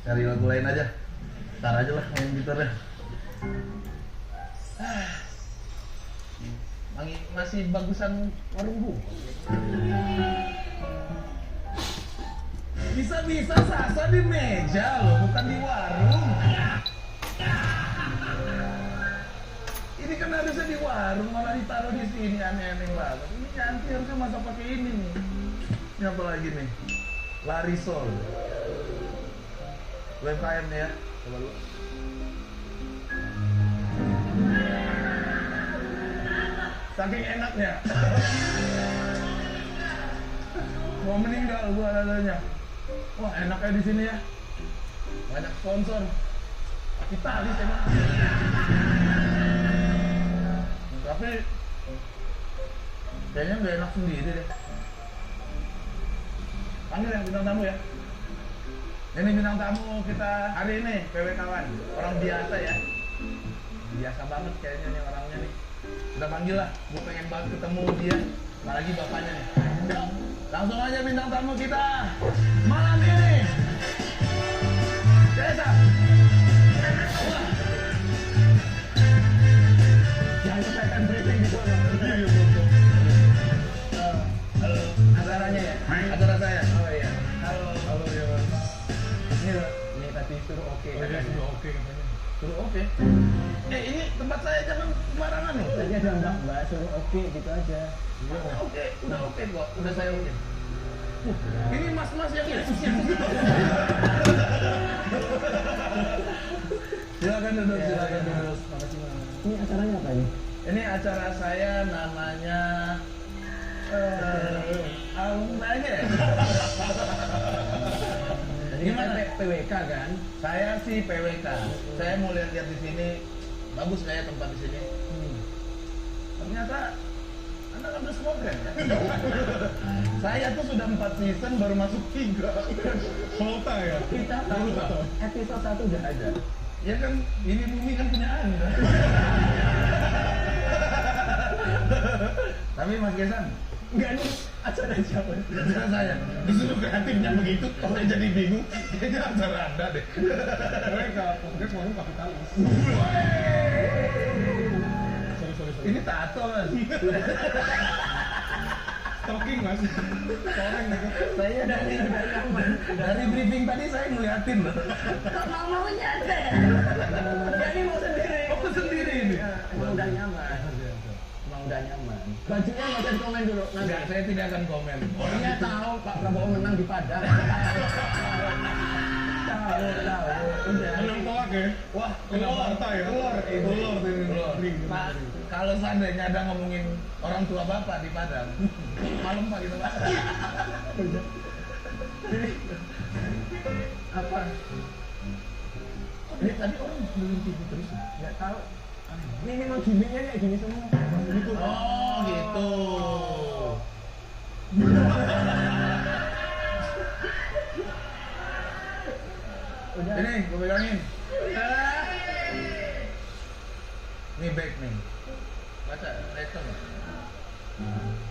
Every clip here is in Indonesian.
Cari lagu lain aja. Ntar aja lah main gitarnya. Masih bagusan warung Bu. Bisa-bisa Sasa di meja loh, bukan di warung. Ini kan harusnya di warung, malah ditaruh di sini, aneh-aneh banget. Ini nanti harusnya masa pakai ini nih. Ini apa lagi nih? Larisol. UMKM nih ya, coba dulu. Saking enaknya. Mau meninggal gua rasanya. Wah, enaknya di sini ya. Banyak sponsor. Kapitalis emang. Tapi kayaknya nggak enak sendiri deh. Panggil yang bintang tamu ya. Ini bintang tamu kita hari ini, PW kawan. Orang biasa ya. Biasa banget kayaknya nih orangnya nih. Kita panggil lah, gue pengen banget ketemu dia. Apalagi bapaknya nih. Langsung aja bintang tamu kita malam ini. Desa. Wah. Jangan kepetan briefing di sana. Halo. Acaranya ya? Acara saya. Oh iya. Halo. Halo ya. Ini tadi suruh oke. Suruh oke katanya. Suruh oke. Ini tempat saya jangan sembarangan nih. Tadi ada mbak suruh oke gitu aja. Oke, udah oke kok. Udah saya oke. Ini mas-mas yang siap. Silakan duduk, silakan duduk. Ini acaranya apa ini? Ini acara saya namanya aja. Gimana PWK kan? Saya sih PWK. Saya mau lihat-lihat di sini. Bagus kayak tempat di sini. Ternyata Anda kan udah semua brand ya? Saya tuh sudah 4 season baru masuk 3. Volta ya? Kita tahu episode 1 udah ada. Ya kan, ini bumi kan punya Anda. Tapi Mas Gesan, Enggak, ini acara siapa? acara saya. Disuruh kreatifnya begitu, saya jadi bingung. Kayaknya acara Anda deh. Mereka, podcast warung kapitalis. Sorry. Ini tato Mas. Stalking mas. Koreng gitu. Saya dari aman. Dari briefing tadi saya ngeliatin loh. Kok mau-maunya ada ya? Jadi mau sendiri. Oh sendiri ini. Emang udah nyaman. Bajunya nggak usah dikomen dulu. Enggak, saya tidak akan komen. Orangnya tahu Pak Prabowo menang di Padang. Tahu. Udah. Menang telak ya? Wah, Kena partai ya? Telur ini. Telur. Pak, kalau seandainya ada ngomongin orang tua bapak di Padang, malam Pak gitu Pak. Apa? Ini tadi orang belum TV terus? Nggak tahu. Ini memang gimmicknya kayak gini semua. Oh gitu. Udah. Ini gue pegangin. Ini back nih. Baca letter.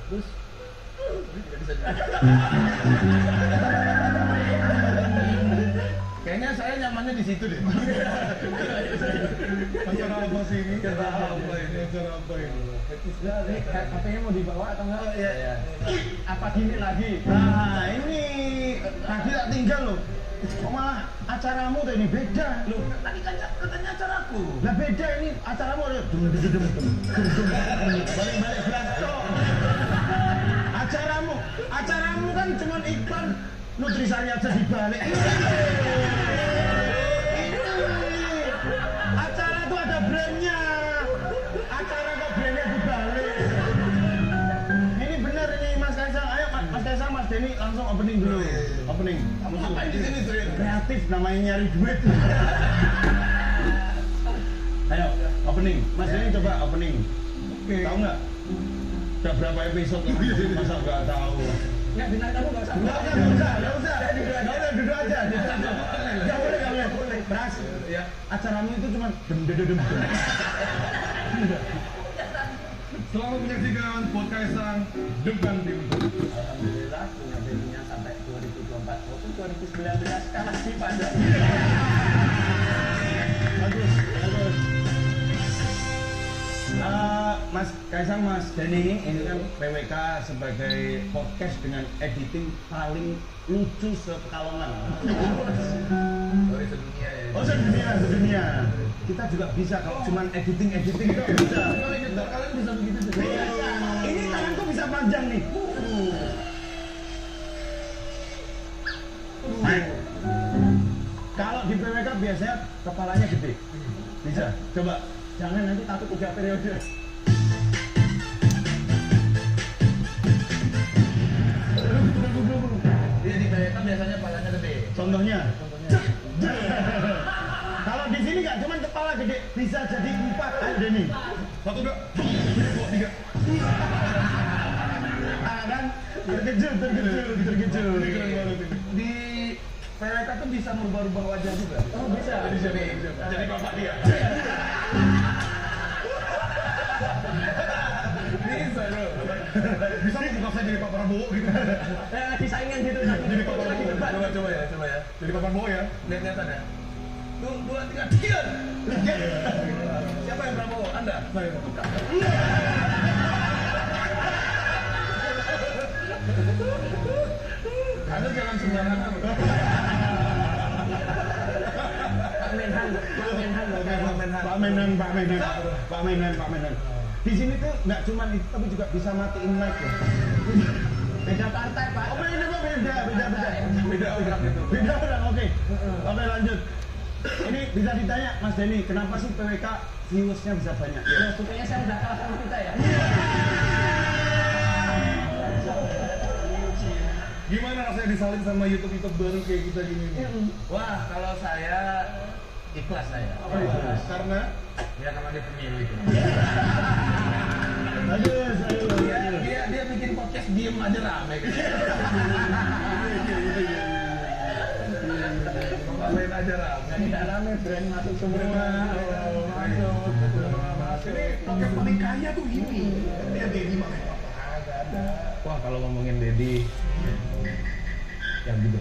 Terus ini tidak bisa juga. Kayaknya saya nyamannya di situ deh. Acara apa sih ini? Acara apa ini? Acara apa ini? Ini HP-nya mau dibawa atau enggak? Oh, iya. Apa gini lagi? Nah ini tadi tak tinggal loh. Kok malah acaramu tuh ini beda. Loh, tadi kan katanya acaraku. Lah beda ini acaramu ada balik-balik belakang. Acaramu kan cuma iklan nutrisari aja dibalik. Acara tuh ada brandnya. Acara kok brandnya dibalik. Ini bener ini Mas Kaisang. Ayo Mas Kaisang, Mas Denny langsung opening dulu. Opening. Kamu ngapain di sini tuh? Kreatif namanya nyari duit. Ayo opening. Mas Denny coba opening. Oke. Tahu nggak? Udah berapa episode kamu masa nggak tahu? Nggak bintang tamu nggak usah. Nggak usah. Duduk aja. Nggak boleh. Beras. Ya. Acaramu itu cuma dem. Selamat menyaksikan podcast Kaisang dengan tim. Alhamdulillah punya babynya sampai 2024 maupun 2019 kalah si Padang. Bagus, bagus. Mas Kaisang, Mas Denny, ini kan PWK sebagai podcast dengan editing paling lucu sepekalongan. Sorry sedunia ya. Oh, sedunia. Kita juga bisa kalau cuman editing itu bisa. Kalian bisa begitu juga. Biasa. Ini tanganku bisa panjang nih. Kalau di PWK biasanya kepalanya gede. Bisa. Coba. Jangan nanti takut 3 periode. Dia di PWK biasanya palanya gede. Contohnya. Kalau di sini nggak cuma kepala gede, bisa jadi 4. Ayo Denny. 1, 2, 3. Kan terkejut. Ini keren banget ini. Di PWK tuh bisa merubah-rubah wajah juga. Oh bisa. Jadi bapak dia. Bisa bro. Bisa membuka saya jadi Pak Prabowo gitu. Lagi saingan gitu. Jadi Pak Prabowo. Coba ya. Jadi Pak Prabowo ya. Lihat-lihatan ya. 2, 3, kian. Siapa yang Prabowo? Anda? Saya. Anda jangan sembarangan. Pak Menhan. Di sini tuh nggak cuma itu, tapi juga bisa matiin mic ya. Beda partai Pak. Oh beda. Beda orang itu. Beda orang, oke. Oke lanjut. Ini bisa ditanya Mas Denny, kenapa sih PWK viewersnya bisa banyak? Ya, supaya saya udah kalah sama kita ya. Gimana rasanya disalin sama YouTube baru kayak kita gini nih? Wah, kalau saya ikhlas saya. Karena Ya karena dia pemilik. Bagus. Dia bikin podcast diem aja rame. Ngapain aja rame. Tidak rame brand masuk semua. ini podcast paling kaya tuh ini. Dia Dedi makanya apa? Wah, kalau ngomongin Dedi yang gitu.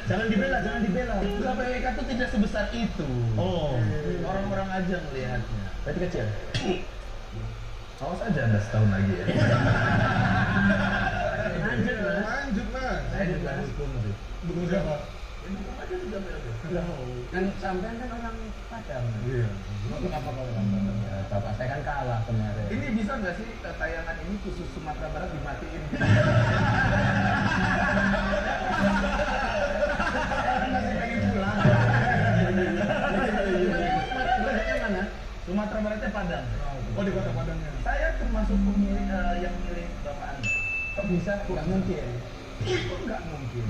Jangan dibela. Enggak, PWK tuh tidak sebesar itu. Oh. Orang-orang aja melihatnya. Berarti kecil. Awas aja Anda setahun lagi ya. Lanjut Mas. Saya juga dukung tuh. Dukung siapa? Dukung aja juga PWK. Kan sampean kan orang Padang. Iya. Kenapa kalau nonton? Ya, bapak saya kan kalah kemarin. Ini bisa nggak sih tayangan ini khusus Sumatera Barat dimatiin? Masih pengen pulang. Baratnya mana? Sumatera Baratnya Padang. Oh di kota Padangnya. Saya termasuk pemilih yang milih Bapak Anda. Kok bisa? Nggak mungkin. Itu nggak mungkin.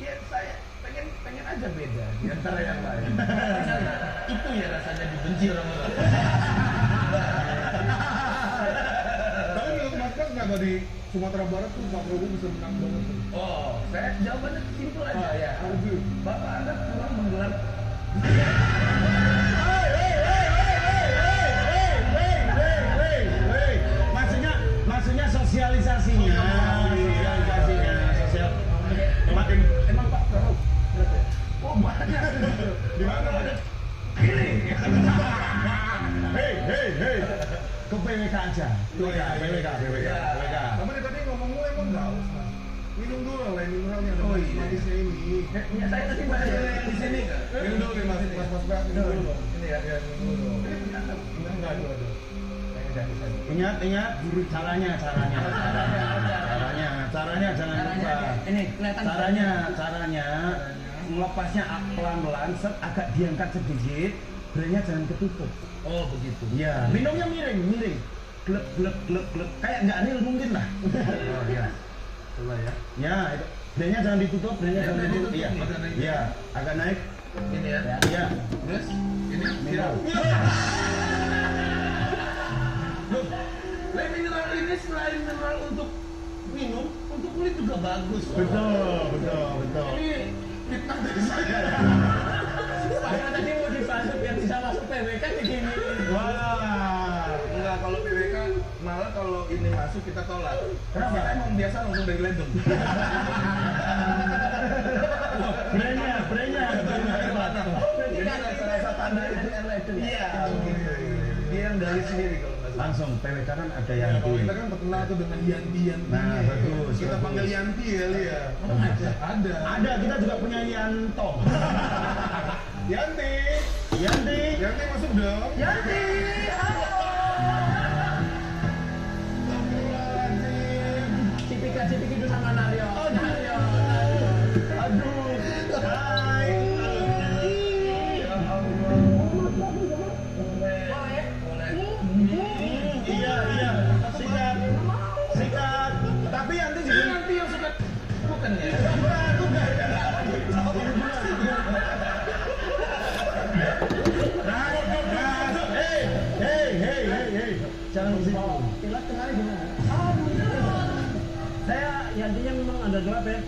Ya saya pengen aja beda di antara yang lain. Itu ya rasanya dibenci orang-orang. Tapi menurut Mas Kas kenapa di Sumatera Barat tuh Pak Prabowo bisa menang banget tuh? Oh, saya jawabannya simpel aja. Oh ya. Bapak Anda kurang menggelar. Maksudnya sosialisasinya. Emang Pak Prabowo? Oh banyak. Di mana ada? Ini. Hei. Ke PWK aja. PWK. Kamu tadi ngomongmu emang nggak haus Mas? Minum dulu lah ini mineralnya. Oh, iya. Manisnya ini. Ya saya tadi masih di sini nggak? Minum dulu nih Mas. Mas Bas minum dulu dong. Ini ya. Ya minum dulu dong. Enggak dulu aja. Ingat caranya jangan lupa. Ini kelihatan. Caranya melepasnya pelan-pelan, agak diangkat sedikit, brandnya jangan ketutup. Oh begitu. Iya. Minumnya miring. Glek. Kayak nggak real mungkin lah. Oh iya. Coba ya. Ya, itu. Brandnya jangan ditutup, Jangan ditutup, Iya. agak naik. Iya, agak naik. Ini ya. Iya. Terus ini Minum. Loh, mineral ini selain mineral untuk minum, untuk kulit juga bagus. Betul. Ini fitnah dari saya. Karena tadi mau dibasuh biar PWK begini. Wah. Enggak, kalau PWK malah kalau ini masuk kita tolak. Kenapa? Kita emang biasa langsung dari ledeng. Brandnya. Jadi rasa-rasa tanda itu iya. Dia yang gali sendiri kalau nggak salah. Langsung PWK kan ada Ya, Yanti. kalau kita kan terkenal tuh dengan Yanti. Nah, bagus, Kita bagus. panggil Yanti kali ya. Ada. Ada, kita juga punya Yanto. Yanti. Yanti. Yanti masuk dong. Yanti. Astagfirullahaladzim. Cipika itu sama Naryo. Naryo. Aduh. Hai. Ya Allah. Iya. Sikat. Tapi Yanti Ini juga nanti yang suka bukan ya? aku enggak ya. Hei. Jangan di situ. Kilat kemarin gimana? Saya Yantinya memang ada gelap ya,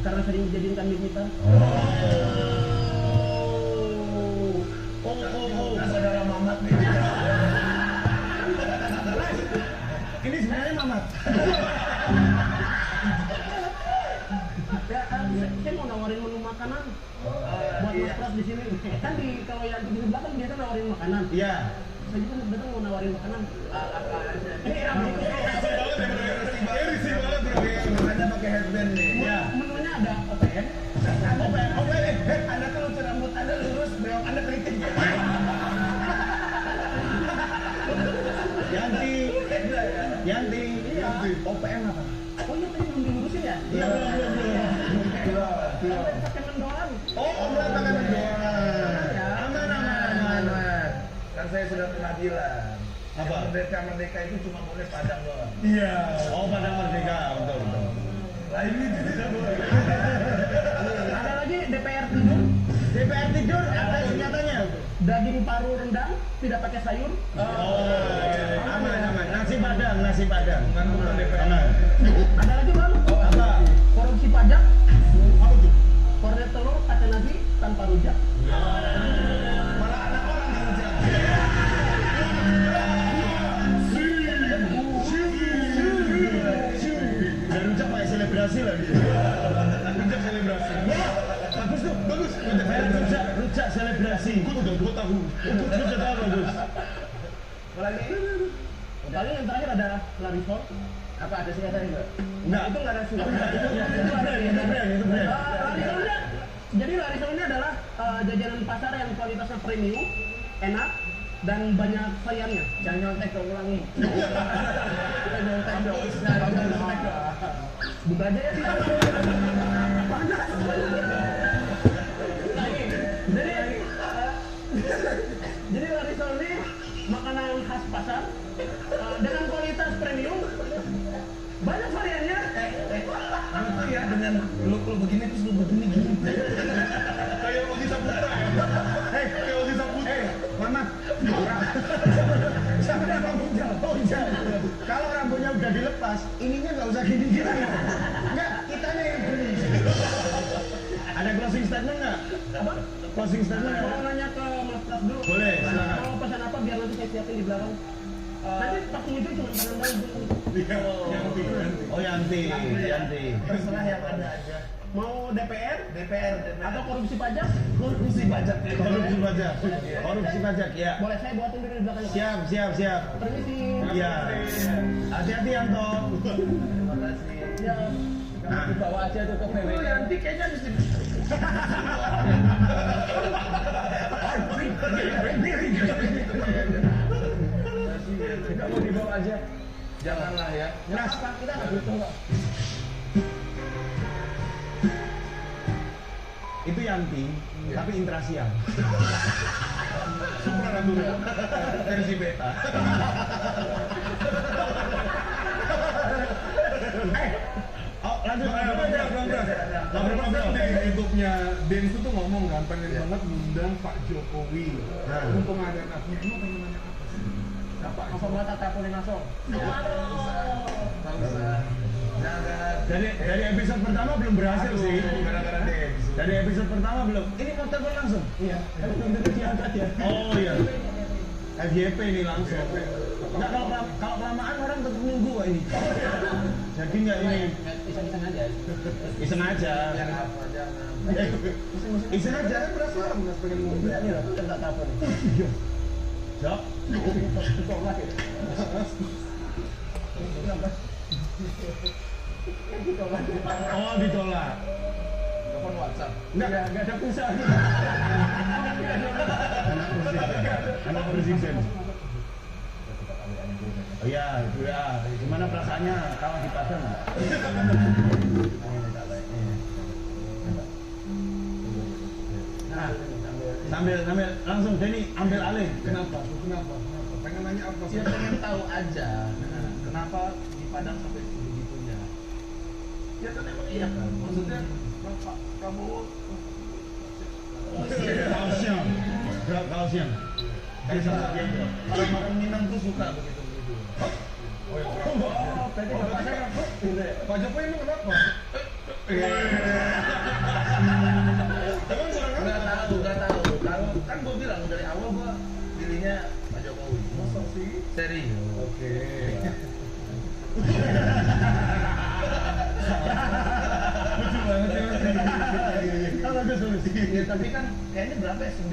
karena sering dijadiin kambing hitam. Oh. Saudara Mamat nih. Ini sebenarnya Mamat. Ya, saya mau nawarin menu makanan buat Mas Pras di sini. Kan kalau yang di belakang dia kan nawarin makanan. Iya. Saya juga datang mau nawarin makanan. Apa aja? Ini Risih banget bro. Anda pakai headband nih. Iya. menunya ada OPM. Anda kan lucu rambut Anda lurus, beok Anda keriting. Yanti. Iya. OPM apa? Oh iya tadi belum diurusin ya? Iya, belum. Pakai mendoan. Oh, mengatakan doang. Aman. Kan saya sudah pernah bilang. Apa? Merdeka itu cuma boleh Padang doang. Iya. Oh, Padang Merdeka, betul. Lah ini tidak boleh. Ada lagi DPR tidur, DPR tidur, ada senjatanya. daging paru rendang, tidak pakai sayur. Aman. Nasi padang. Bukan DPR. Aman. Ada lagi bang? Apa? Korupsi pajak, Apa tuh? kornet telur, kacang nasi tanpa rujak. Malah anak orang yang Dan rujak pakai selebrasi lagi. Rujak selebrasi. Bagus tuh, bagus. Rujak selebrasi. Gua tahu. Rujak apa bagus? lagi. Paling yang terakhir ada Larisol. Apa ada singkatan juga? Enggak. Itu nggak ada Itu brand. Larisolnya, jadi Larisol ini adalah jajanan pasar yang kualitasnya premium, enak, dan banyak variannya. Jangan nyontek dong, ulangi. Jangan nyontek dong. Buka aja ya. Panas. Lagi. Jadi Larisol ini makanan khas pasar dengan kualitas premium, banyak variannya. Itu ya dengan lu begini terus lu begini gini. Kayak Ozi Saputra ya. Kayak Ozi Saputra. Mamat. Siapa yang rambut jauh? Oh iya. Kalau rambutnya udah dilepas, ininya nggak usah gini-gini. Enggak, kitanya yang beli. Ada closing statement nggak? Apa? Closing statement Mau nggak? nanya ke Mas Pras dulu. Boleh, silakan. Mau pesan apa biar nanti saya siapin di belakang. Nanti pas menuju cuma tangan doang. Iya, Yanti. Oh Yanti. Terserah yang ada aja. Mau DPR DPR atau korupsi pajak? korupsi pajak. Korupsi pajak ya. Boleh saya buatin dulu di belakang. Siap. Permisi. Iya. Hati-hati Yanto. Terima kasih. Ya. Nah, Bawa aja tuh ke PW. Oh, Yanti kayaknya mesti. Tidak mau dibawa aja. Janganlah ya. Mas, kita nggak butuh kok. itu Yanti, tapi intrasial. Supranatural. Versi beta. Oh, lanjut. Bang di YouTube-nya Densu tuh ngomong kan pengen banget ngundang Pak Jokowi. Nah. Mumpung ada anaknya, emang pengen nanya apa sih? Apa? Apa buat tata kulinaso? Nggak usah. Jangan. Dari episode pertama belum berhasil sih. Gara-gara Densu. Dari episode pertama belum. Ini mau telepon langsung. Iya. Tapi belum tentu diangkat ya. Oh iya. FYP ini langsung. Nggak, kalau kelamaan orang tetap nunggu kok ini. Jadi nggak ini Iseng-iseng aja. iseng aja. Apa jangan. Iseng aja kan berasa mas pengen ngomong. Ini loh, kita nggak tahu nih. Iya. Jok. Ditolak ya. Ditolak. Oh ditolak. Telepon WhatsApp. Nggak ada pulsa. Anak presiden. Oh iya, itu ya. Gimana perasaannya kalau di Padang? Nah, sambil langsung Denny ambil alih. Kenapa? Pengen nanya apa sih? Dia pengen tahu aja kenapa di Padang sampai sebegitunya. Ya kan emang iya kan. Maksudnya Pak Prabowo Kaosnya. Kayak sama dia. orang Minang tuh suka begitu. Oh iya. Berarti bapak saya Pak Jokowi emang kenapa? Nggak tahu. Kalau kan gue bilang dari awal gue pilihnya Pak Jokowi. Masa sih? Serius. Oke. Lucu banget ya mas. Ya tapi kan kayaknya berapa ya 99%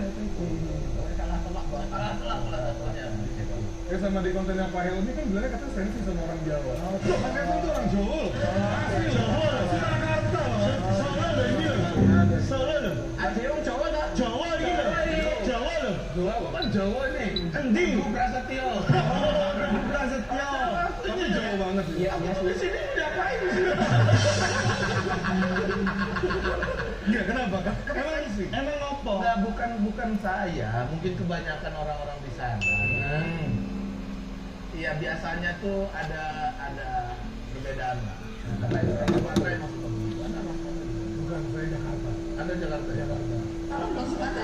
waktu itu. Kalah telak pokoknya. Sama di kontennya Pak Helmi kan bilangnya katanya sensi sama orang Jawa. Loh, Pak Helmi itu orang Jawa loh. Asli loh. Surakarta loh. Solo loh ini loh. Solo loh. ada yang Jawa nggak? Jawa ini loh. Jawa loh. Jawa kan Jawa nih. Endi? Gue Prasetyo. Prabu Prasetyo. Tapi Jawa banget sih. Iya, biasa. Di sini ngapain di sini? Iya, kenapa? Emang sih. Emang ngopo? Enggak, bukan saya, mungkin kebanyakan orang-orang di sana. Iya, biasanya tuh ada perbedaan lah. Kalau Pantai masuk ke begitu, ada masalah. Bukan, saya Jakarta. Ada Jakarta. Kalau masuk ada.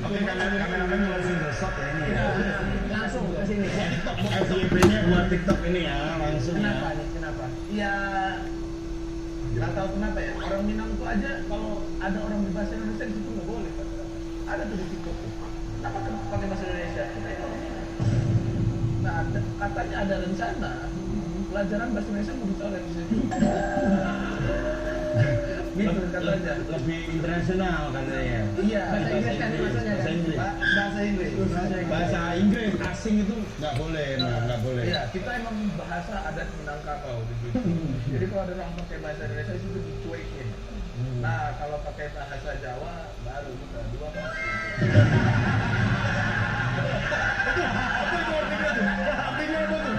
Oke, kameramen mulai single shot ya ini ya. Langsung ke sini. FYP-nya buat TikTok ini ya, langsung ya. Kenapa nih? Kenapa? Iya, nggak tahu kenapa ya. Orang Minang tuh aja kalau ada orang berbahasa Indonesia di situ nggak boleh. Ada tuh di TikTok. Kenapa pakai bahasa Indonesia? Kita itu orang Minang. Nah, katanya ada rencana pelajaran bahasa Indonesia mau dicolek di situ. Gitu katanya. Lebih internasional katanya. Iya. Bahasa Inggris kan maksudnya kan? Bahasa Inggris. Bahasa Inggris. Bahasa Inggris asing itu nggak boleh, nggak boleh. Iya, kita emang bahasa adat Minangkabau di situ. Jadi kalau ada orang pakai bahasa Indonesia itu dicuekin. Nah, kalau pakai bahasa Jawa baru kita dua pasti. Artinya apa tuh?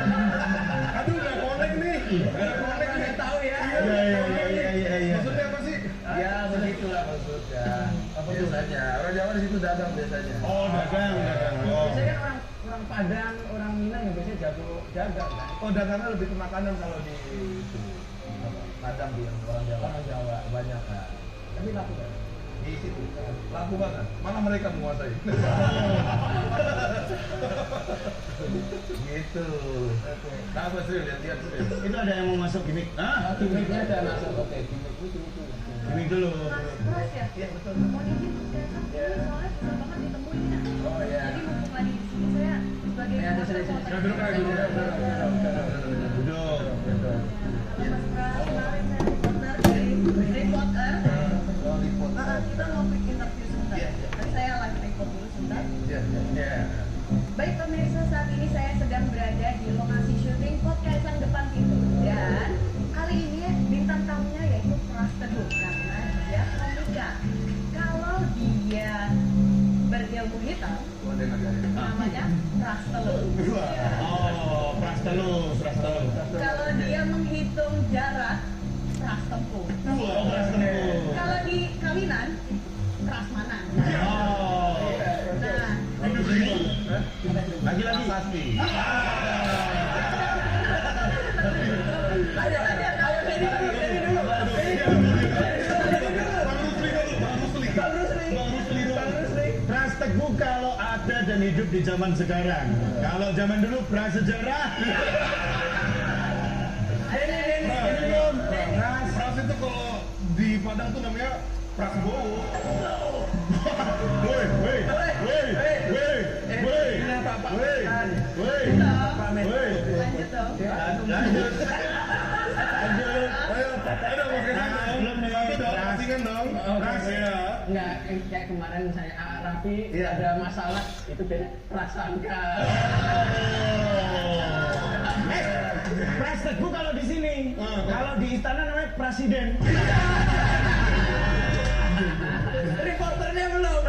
Aduh, nggak connect nih. Nggak connect nih. Nggak tahu ya. Iya. Maksudnya apa sih? Ya begitulah maksudnya. Biasanya orang Jawa di situ dagang biasanya. Oh, dagang. Oh. Biasanya kan orang Padang, orang Minang yang biasanya jago dagang kan. Oh, dagangnya lebih ke makanan kalau di itu. Padang dia orang Jawa. Orang Jawa. Banyak kan. Tapi laku kan? Di situ kan. Laku banget. Malah mereka menguasai. Gitu. Nah, apa sih lihat Sri? Itu ada yang mau masuk gimmick? Hah? Gimmicknya ada masuk. Oke, gimmick itu. Gimmick dulu. Keras ya? Iya betul. Mau izin sekarang ini soalnya susah banget ditemuin ya. Oh iya. Jadi mumpung lagi di sini saya sebagai Ya, ada sini. foto- Duduk aja, duduk. Duduk. Mas Pras, kemarin saya reporter dari reporter. Oh, liput. Kita mau quick interview sebentar. Iya, iya. Tapi saya live report dulu sebentar. Iya, iya. Baik pemirsa, saat ini saya sedang berada di lokasi syuting podcast Sang Depan Pintu. Dan kali ini bintang tamunya yaitu Pras Teguh karena dia komika. Kalau dia berilmu hitam, Oh, dia ngajarin. namanya Pras Telur. Oh, Prastelus. Kalau dia menghitung jarak, Pras Tempuh. Oh, Prastelus. Kalau di kawinan, Pras Manan. Oh. Nah, Lagi. Pasti. Ayo Ferry dulu. Pras Teguh kalau ada dan hidup di zaman sekarang. Kalau zaman dulu prasejarah. Pras itu kalau di Padang tuh namanya Prabowo. Lanjut dong. Lanjut. Ayo, belum nih. Rahasia dong. Rahasia. Enggak, kayak kemarin saya Raffi ada masalah itu beda prasangka. Pras Teguh kalau di sini, kalau di istana namanya presiden. Reporternya belum.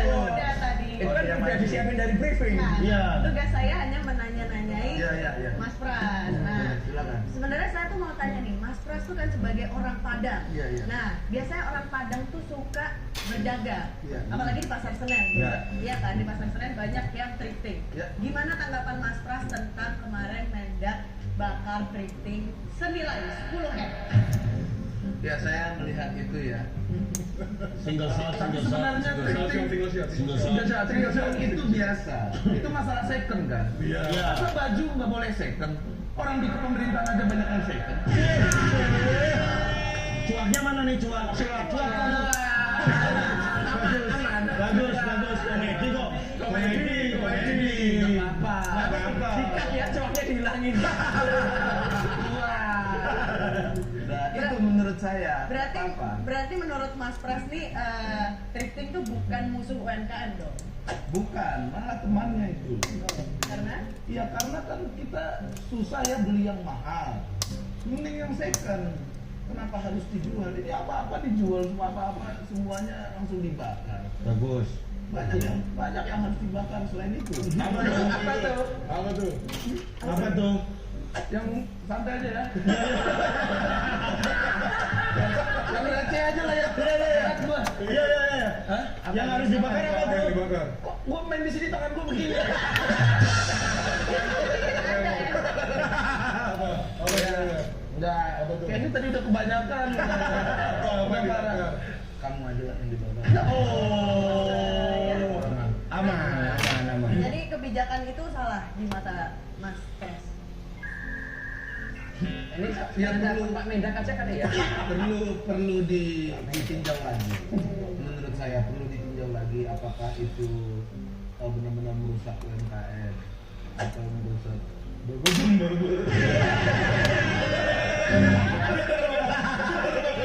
Udah tadi. Itu kan udah disiapin dari briefing. Nah, Iya. tugas saya hanya menanya-nanyai Iya. Mas Pras. Nah, Silakan. sebenarnya saya tuh mau tanya nih, Mas Pras tuh kan sebagai orang Padang. Iya. Nah, biasanya orang Padang tuh suka berdagang, Iya. apalagi di Pasar Senen. Iya. Iya kan, di Pasar Senen banyak yang thrifting. Iya. Gimana tanggapan Mas Pras tentang kemarin Mendak bakar thrifting senilai 10M? Ya saya melihat itu ya. Single shot, Tapi sebenarnya thrifting itu biasa. Itu masalah second kan. Iya. Masa baju nggak boleh second? Orang di pemerintahan aja banyak yang second. Cuaknya mana nih cuak? Cuak. Bagus. Komedi kok. Komedi. Nggak apa-apa. Sikat ya, cuaknya dihilangin. Nah, itu menurut saya. Berarti menurut Mas Pras nih thrifting tuh bukan musuh UMKM dong? Bukan, malah temannya itu. Karena? Ya karena kan kita susah ya beli yang mahal. Mending yang second. Kenapa harus dijual? Ini apa-apa dijual, semua apa-apa semuanya langsung dibakar. Bagus. Banyak yang harus dibakar selain itu. Apa tuh? Apa tuh? Yang santai aja ya. Yang receh aja lah ya. Lihat gua. Iya. Hah? Yang harus dibakar apa Apa yang tuh? dibakar? Kok gua main di sini tangan gua begini? Apa yang Enggak. Apa tuh? Kayaknya tadi udah kebanyakan. Apa yang dibakar? Kamu aja yang dibakar. Oh. Aman. Jadi kebijakan itu salah di mata Mas Pras. Ini Ya, ada perlu. Pak Mendak aja kan ya? perlu ditinjau lagi. Menurut saya perlu ditinjau lagi apakah itu benar-benar merusak UMKM atau merusak.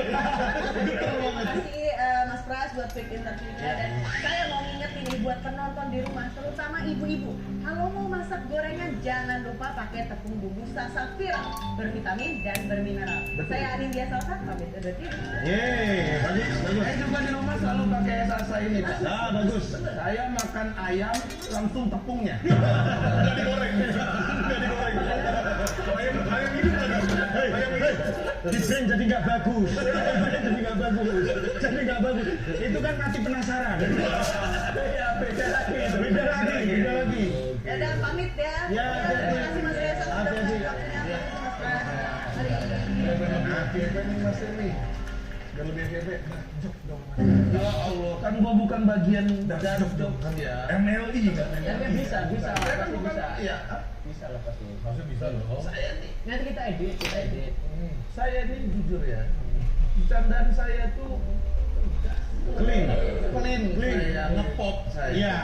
Terima kasih Mas Pras buat quick interview-nya dan saya mau ngingetin nih buat penonton di rumah terutama ibu-ibu kalau mau masak gorengan jangan lupa pakai tepung bumbu Sasafil bervitamin dan bermineral. Saya Adin Salsa pamit undur diri. Bagus. Saya juga di rumah selalu pakai salsa ini, Pak. Bagus. Saya makan ayam langsung tepungnya. Nggak digoreng. Ayam hidup lagi. Di brand jadi nggak bagus. Jadi nggak bagus. Itu kan masih penasaran. Beda lagi. Ya udah pamit ya. Ya, Terima kasih Mas Reza sudah hati-hati. waktunya. Mas Pras. Hari ini. FYP nih Mas ini. Biar lebih FYP. Ya Allah, kan gua bukan bagian dari job kan ya. MLI kan? Ya bisa. Saya kan Pasti bukan, bisa. iya. Bisa lah pasti. Maksudnya bisa loh. Saya nih, Nanti kita edit. saya ini jujur ya. Bercandaan saya tuh Clean. saya ngepop saya. Iya.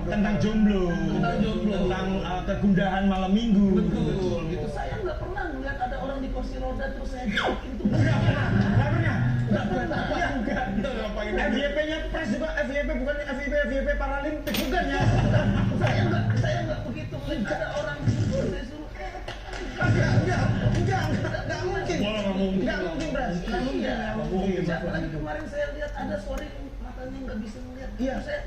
Tentang jomblo. Tentang kegundahan malam minggu. Betul gitu. Saya nggak pernah melihat ada orang di kursi roda terus saya jokin tuh. Nggak pernah. Kita ngapain? FYP-nya Pras juga FYP bukan FYP Paralimpik bukan ya? Saya nggak begitu melihat ada orang disuruh Enggak mungkin. Malah nggak mungkin. Nggak mungkin, Pras. Nggak mungkin. Apalagi kemarin saya lihat ada story matanya nggak bisa melihat. Iya. Saya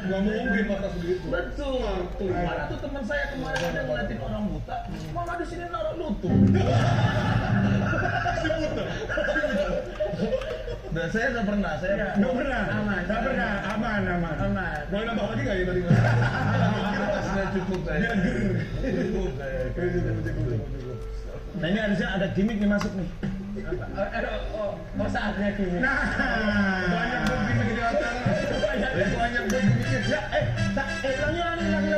Nggak mungkin mata segitu. betul. Mana tuh teman saya kemarin ada ngeliatin orang buta, malah di sini naruh lutut. Dan saya nggak pernah. Nggak pernah. Aman. Boleh nambah lagi nggak ya tadi? Sudah cukup saya. Cukup saya. Cukup. Nah ini harusnya ada gimmick nih masuk nih. Oh saatnya gini. Nah, Banyak mungkin di acara. Banyak mungkin. ulangi lagi.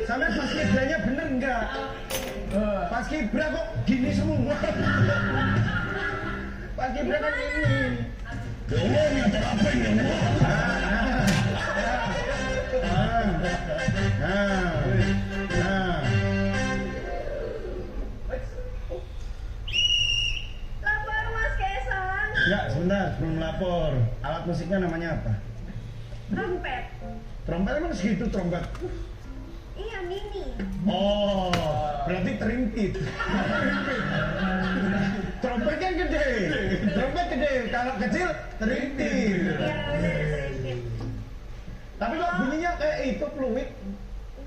Sampai pas ngeblanya bener enggak? Pas Kibra kok gini semua. Pas Kibra kan ini. Oh, nyata apa ini? Lapor Mas Kaisang. Enggak, sebentar, sebelum melapor. Alat musiknya namanya apa? Trompet. Trompet emang segitu trompet? Iya, mini. Oh, berarti terimpit. Trompet kan gede. Trompet gede, kalau kecil terimpit. Iya, udah sedikit. Tapi kok bunyinya kayak itu fluid?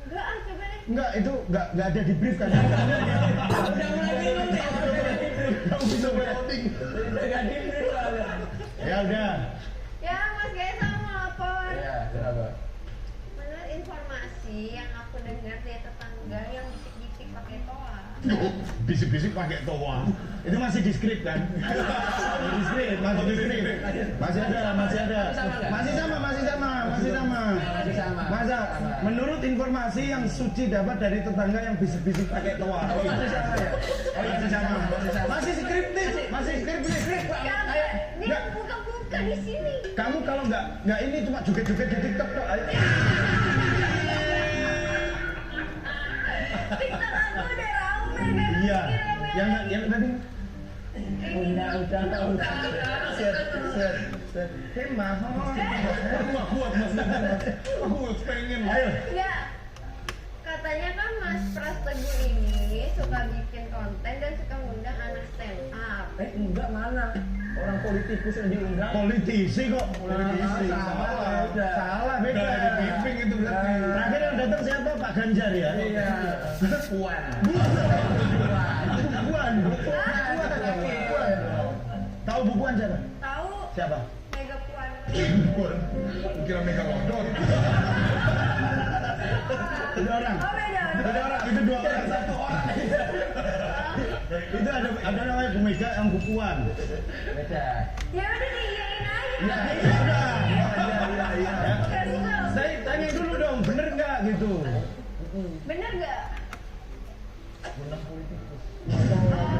Enggak, coba deh. Enggak, itu enggak ada di brief kan? Udah mulai bingung nih. Kamu bisa meloding. Udah gak di brief soalnya. Ya udah. Ya, Mas Kaisang mau lapor. Iya, kenapa? Menurut informasi yang aku dengar dari tetangga yang bisik-bisik pakai toa. Bisik-bisik pakai toa. Itu masih di skrip kan? Di skrip, masih di skrip. Masih ada. Masih sama. Masih sama. Masih sama. Masa menurut informasi yang Suci dapat dari tetangga yang bisik-bisik pakai toa. Oh, masih sama ya? Masih sama. Masih skriptif, masih skriptif. Dia Nggak. buka-buka di sini. Kamu kalau nggak ini cuma joget-joget di TikTok kok. Ayo. TikTok aku udah rame kan? Iya. Yang tadi Udah. Set. Hema, Aku gak kuat mas. Aku gak pengen. ayo. Enggak. Katanya kan Mas Pras Teguh ini suka bikin konten dan suka ngundang anak stand up. Enggak, mana? Orang politikus yang diundang. Politisi kok. Politisi. Salah beda. Udah di briefing itu berarti. Terakhir yang datang siapa? Pak Ganjar ya? Iya. Puan. Bukuan. Tahu bukuan siapa? Tahu Siapa? Mega Puan. Kira Megalodon. Itu orang. Oh, beda. Itu orang. Itu dua orang. Satu orang. Itu ada namanya Bu Mega yang bukuan. Beda. Ya udah diiyain aja. Ya, udah. Kasih tahu. Saya tanya dulu dong, bener nggak gitu? Bener nggak?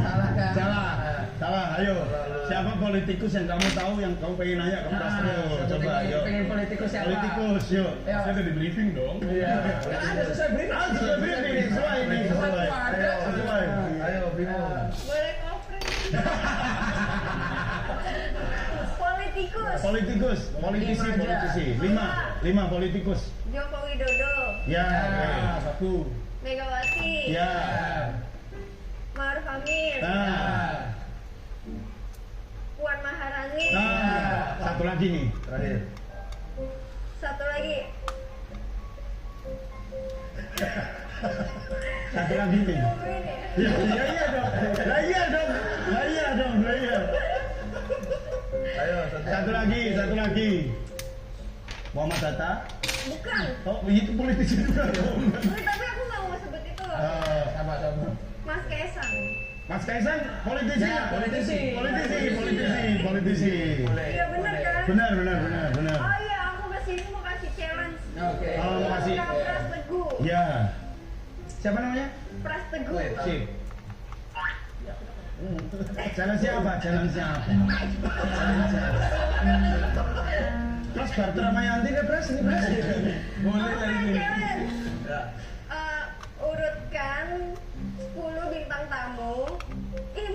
Salah kan? Salah. Ayo. Siapa politikus yang kamu tahu yang kamu pengen nanya ke Mas Trio? Coba, yuk. Pengen politikus siapa? Politikus, yuk. Ayo. Saya udah di briefing dong. Iya. Kan ada sesuai brief. Ah, sesuai briefing, sesuai ini, sesuai. Sesuai. Ayo, bingung. Boleh cover. Politikus. Politikus, politisi. Lima politikus. Joko Widodo. Ya, Satu. Megawati. ya. Ma'ruf Amin. Nah, Puan Maharani. satu lagi nih. Terakhir. Satu lagi. Satu lagi nih. Ngomongin ya. Iya dong. Lah iya dong. Ayo, Satu lagi. Muhammad Hatta. Bukan. Oh, itu politisi juga dong. Tapi aku nggak mau sebut itu. sama. Mas Kaisang. Mas Kaisang, politisi. Ya, politisi. Politisi. Iya bener kan? Benar. Oh iya, aku kesini mau kasih challenge. Oke. Oh, mau kasih. Kang Pras Teguh. Ya. Siapa namanya? Pras Teguh. Sip. Challenge-nya apa? Terus barter sama Yanti ke Pras ini Pras. Boleh dari ini. Challenge. Urutkan 10 bintang tamu.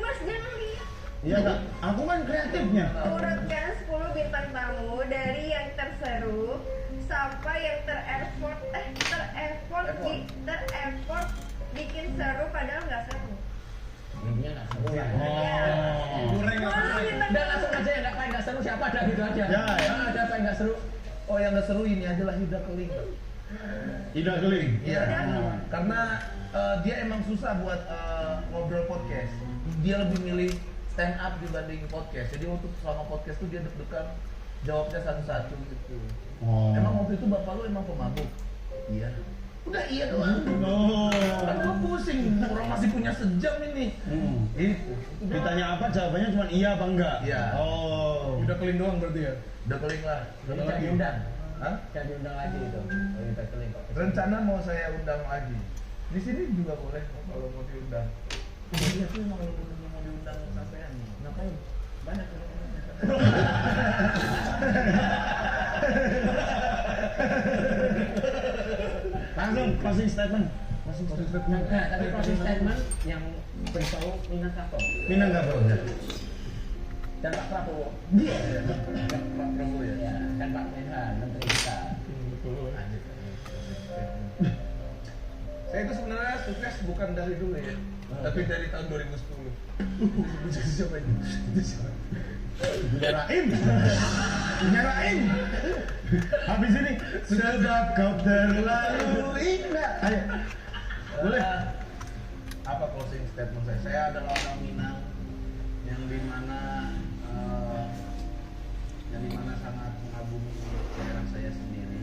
Mas jangan lihat. Iya Kak, aku kan kreatifnya. Urutkan 10 bintang tamu dari yang terseru sampai yang tereffort bikin seru padahal nggak seru. Intinya nggak seru lah. Goreng apa? Udah langsung aja yang nggak seru siapa ada gitu aja. Ya. Ada apa yang nggak seru? Oh, yang nggak seru ini aja lah Yuda Keling. Ida Geling. Iya. Karena dia emang susah buat ngobrol podcast. Dia lebih milih stand up dibanding podcast. Jadi waktu selama podcast tuh dia deg-degan jawabnya satu-satu gitu. Oh. Emang waktu itu bapak lu emang pemabuk? Iya. Udah iya doang. Oh. Kan gua pusing, orang masih punya sejam ini. Itu. Ditanya apa jawabannya cuma iya apa enggak? Iya. Oh. Udah keling doang berarti ya? Udah keling lah. Jadi jangan diundang. Hah? Jangan diundang lagi itu. Oh, Yuda Keling kok. Rencana mau saya undang lagi. Di sini juga boleh kalau mau diundang. Iya tuh emang kalau mau diundang sampean. Ngapain? Banyak Langsung closing statement. Closing statement. Enggak, tapi closing statement yang berbau Minangkabau Minangkabau. dan Pak Prabowo. Iya. Pak Prabowo ya. Ya, dan Pak Menhan, Menteri kita. Betul. Lanjut. Saya itu sebenarnya sukses bukan dari dulu ya, tapi dari tahun 2010. Jadi siapa ini? Itu siapa? Nyarain. Nyarain. Habis ini sebab kau terlalu indah. Ayo. Boleh. Apa closing statement saya? Saya adalah orang Minang yang dimana sangat mengagumi daerah saya sendiri.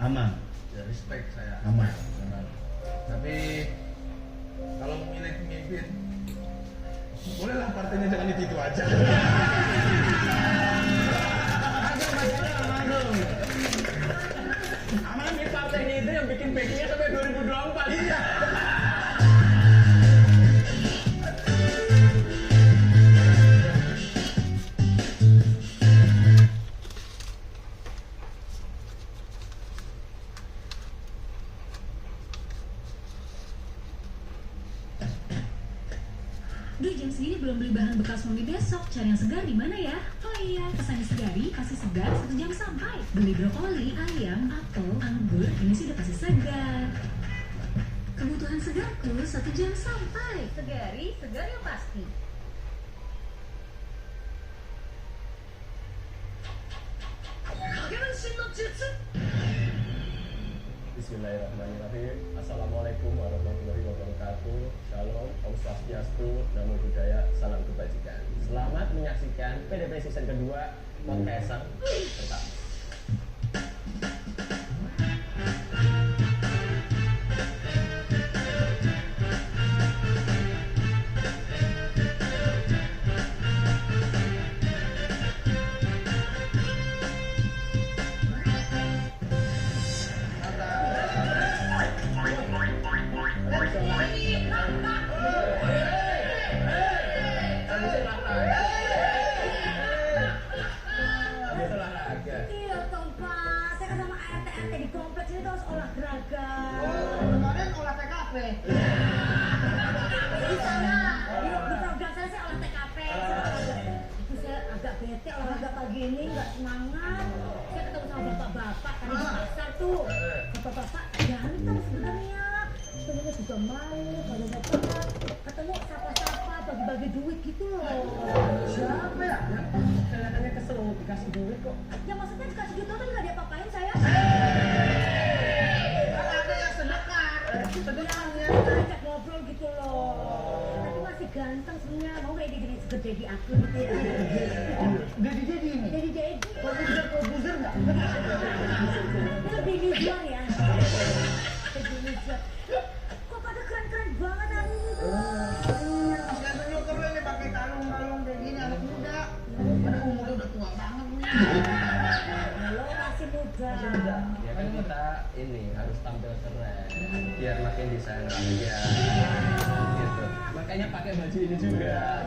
Aman. Ya, respect saya. Aman. Benar. Tapi kalau memilih pemimpin, bolehlah partainya jangan itu aja. Aman nih partainya itu yang bikin backingnya sampai 2024. Iya. Duh, jam segini belum beli bahan bekal suami besok. Cari yang segar di mana ya? Oh iya, pesan di Segari pasti segar 1 jam sampai. Beli brokoli, ayam, apel, anggur, ini sih udah pasti segar. Kebutuhan segarku 1 jam sampai. Segari, segar yang pasti. Bismillahirrahmanirrahim. Assalamualaikum warahmatullahi wabarakatuh. Shalom, Om Swastiastu, Namo Buddhaya, salam kebajikan. Selamat menyaksikan PDP season kedua Podcastan pertama. Iya toh Pak, saya kan sama RT di kompleks ini tuh harus olahraga. Kemarin olah TKP. Di sana, di program saya olah TKP. Itu saya agak bete olahraga pagi ini, nggak semangat. Saya ketemu sama bapak-bapak tadi di pasar tuh. Bapak-bapak ganteng sebenarnya. Sebenarnya juga malu, bapak-bapak. Ketemu sapa-sapa, bagi-bagi duit gitu loh. Siapa ya? Kelihatannya kesel dikasih duit kok. Ya maksudnya dikasih duit kan nggak diapa-apain saya. Ada yang sedekah. Sedekahnya ajak ngobrol gitu loh. Tapi masih ganteng sebenarnya. Mau nggak jadi segede di aku gitu ya? Jadi ini. Jadi. Buzzer nggak? Itu lebih newsletter ya. Lebih newsletter. Kok pada keren-keren banget hari ini tuh. Saya dulu keren nih pakai kalung-kalung kayak gini anak muda. Pada umurnya udah tua banget nih. Lo masih muda. Ya kan kita ini harus tampil keren biar makin desain ya. Gitu. Makanya pakai baju ini juga.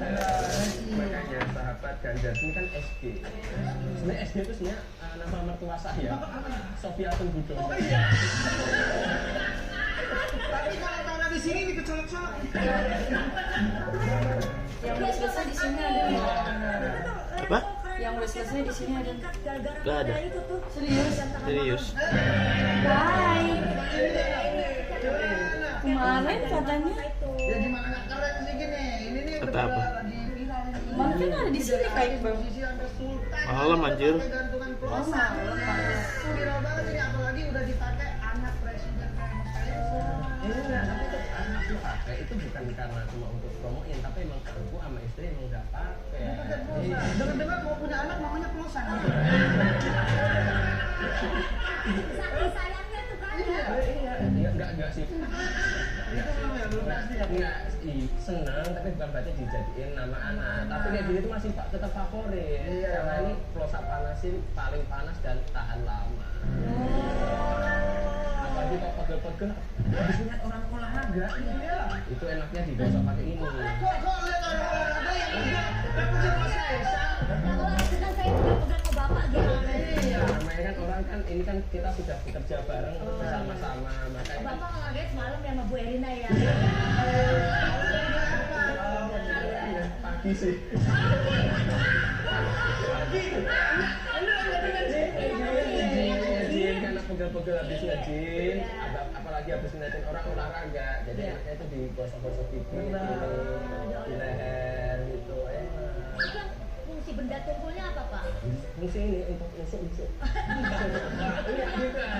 Makanya sahabat Ganjar ini kan SG. Sebenarnya SG itu sebenarnya nama mertua saya. Sofia Tenggudo. Oh iya. Tapi kalau taruh di sini dikecolok-colok. Yang wishlistnya di sini ada. Apa? Yang wishlistnya di sini ada. Gak ada. Itu tuh. Serius. Hai. Kemarin katanya. Ya gimana nggak keren sih gini? Ini nih Kata udah apa? lagi viral ini. Mungkin ada di sini kayak Bang. Posisi sampai sultan. Malam, anjir. Pakai gantungan pulsa. Viral banget ini apalagi udah dipakai anak presiden kayak Mas Kaisang. Iya, tapi itu anak lu pakai itu bukan karena cuma untuk promoin, tapi emang aku sama istri emang udah pakai. Pakai pulsa. Dengar-dengar mau punya anak namanya pulsa. Saking sayangnya tuh kan. Iya, enggak sih. Enggak, seneng tapi bukan berarti dijadiin nama anak. Tapi kayak gini tuh masih tetap favorit. Iya. Karena ini close up panasin paling panas dan tahan lama. Apalagi kok pegel-pegel pegel-pegel habis lihat orang olahraga itu enaknya digosok pakai ini. Kok lihat orang olahraga yang enggak pegel Mas Kaisang? Kalau itu kan saya pegang ke bapak gimana? Iya, namanya kan orang kan ini kan kita sudah bekerja bareng bersama-sama, makanya kan Bapak olahraga semalam ya sama Bu Erina ya. pagi sih. Ngejin karena pegel-pegel habis ngejin, apalagi habis ngeliatin orang olahraga, jadi enaknya itu digosok-gosok pipi, di leher gitu, enak. Itu yang fungsi benda tumpulnya apa Pak? Fungsi ini untuk nusuk-nusuk.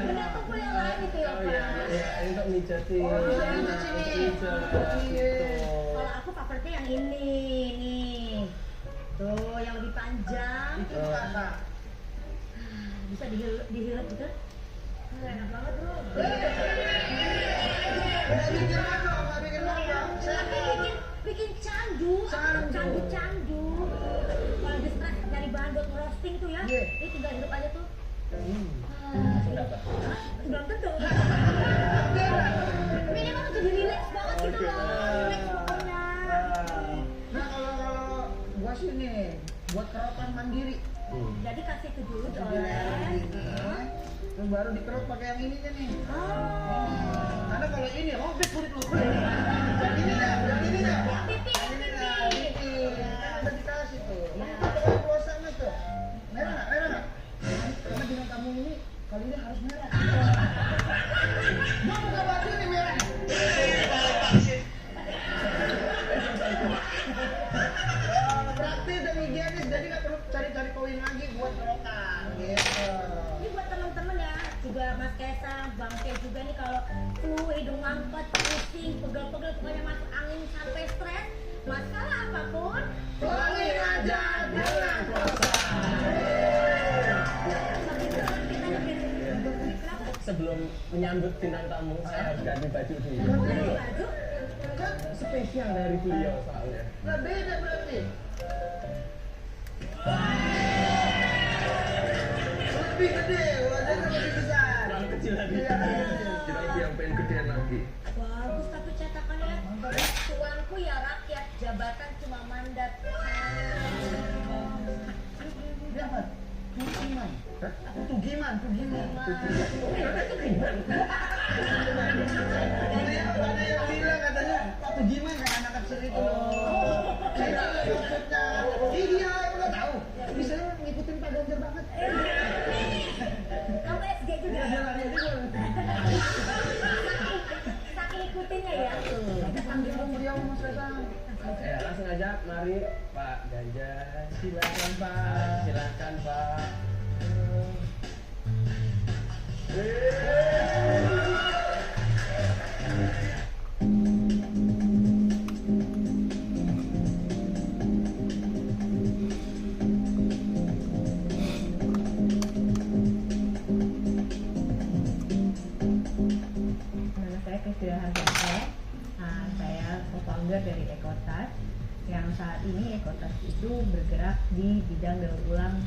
Benda tumpul yang lain itu ya Oh Pak. iya, untuk mijetin. Bisa Kalau aku favoritnya yang ini nih. Tuh yang lebih panjang. Itu apa? Bisa dihirup gitu. Enak banget bro. Nggak bikin apa? Nggak bikin apa? Tapi bikin candu. Candu. Kalau lagi stres dari bahan buat roasting tuh ya. Ini tinggal hirup aja tuh. Dapat. Belum tentu. Minimal jadi relax banget gitu loh. Relax pokoknya. Nah kalau gua sih nih buat kerokan mandiri. Jadi kasih ke dulu Jadi oleh. terus baru dikerok pakai yang ininya nih. Oh. Karena kalau ini robek kulit lu. Yang ini dah. Pipi. Udah dikasih tuh. Kalau gua sama tuh. Merah nggak? Karena bintang tamu ini kali ini harus merah. Gua buka baju nih merah. Berarti udah higienis, jadi nggak perlu cari-cari koin lagi buat kerokan gitu. Ini buat teman-teman ya, juga Mas Kaisang, Bang Ke juga nih kalau flu, hidung mampet, pusing, pegel-pegel, pokoknya masuk angin sampai stres, masalah apapun, Tolongin aja dengan kosan. Sebelum menyambut bintang tamu, saya harus ganti baju dulu. Baju, Kan Spesial dari beliau soalnya. nggak beda berarti. Lebih gede, wajahnya lebih besar. Terlalu kecil lagi. Iya. Jadi yang pengen gedean lagi. bagus tapi cetakannya, tuanku ya rakyat, jabatan cuma mandat. Dia apa? Tugiman. Tugiman. Ada yang bilang katanya Pak Tugiman kayak anak kecil itu loh. Saya maksudnya. Iya, udah tahu. Bisa ngikutin Pak Ganjar banget. Kamu SD juga? Dia lari aja gua. Saking ikutinnya ya. Tapi panggil dong beliau Mas Kaisang. Ya, langsung aja, mari Pak Ganjar. Silakan Pak. Nama saya Kristina Harjanto, saya co-founder dari Ekotas. Yang saat ini Ekotas itu bergerak di bidang daur ulang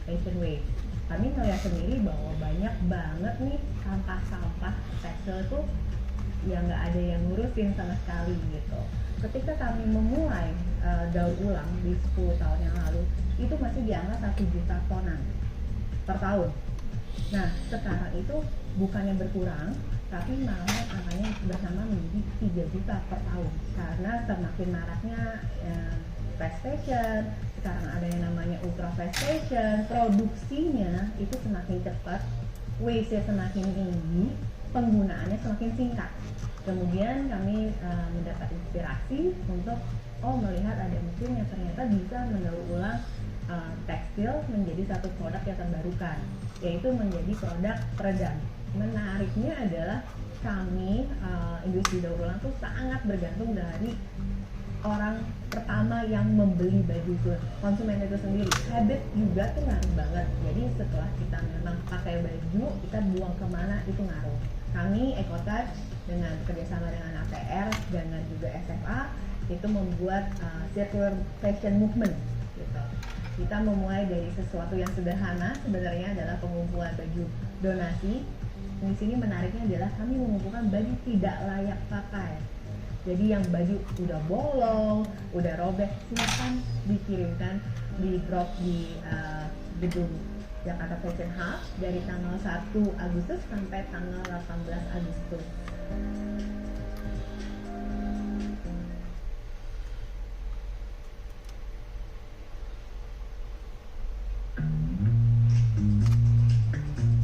fashion waste. Kami melihat sendiri bahwa banyak banget nih sampah-sampah tekstil tuh yang nggak ada yang ngurusin sama sekali gitu. Ketika kami memulai daur ulang di 10 tahun yang lalu, itu masih di angka 1 juta tonan per tahun. Nah, sekarang itu bukannya berkurang, tapi malah angkanya bersama menjadi 3 juta per tahun. Karena semakin maraknya fast fashion, sekarang ada yang namanya ultra fast fashion, produksinya itu semakin cepat, waste-nya semakin tinggi, penggunaannya semakin singkat. Kemudian kami mendapat inspirasi untuk melihat ada mesin yang ternyata bisa mendaur ulang tekstil menjadi satu produk yang terbarukan, yaitu menjadi produk peredam. Menariknya adalah kami industri daur ulang tuh sangat bergantung dari orang pertama yang membeli baju itu, konsumen itu sendiri. Habit juga tuh ngaruh banget. Jadi setelah kita memang pakai baju, kita buang kemana itu ngaruh. Kami Ekotouch dengan kerjasama dengan APR dengan juga SMA itu membuat circular fashion movement gitu. Kita memulai dari sesuatu yang sederhana, sebenarnya adalah pengumpulan baju donasi Nah, di sini menariknya adalah kami mengumpulkan baju tidak layak pakai. Jadi yang baju udah bolong, udah robek, silakan dikirimkan di drop di gedung Jakarta Fashion Hub dari tanggal 1 Agustus sampai tanggal 18 Agustus.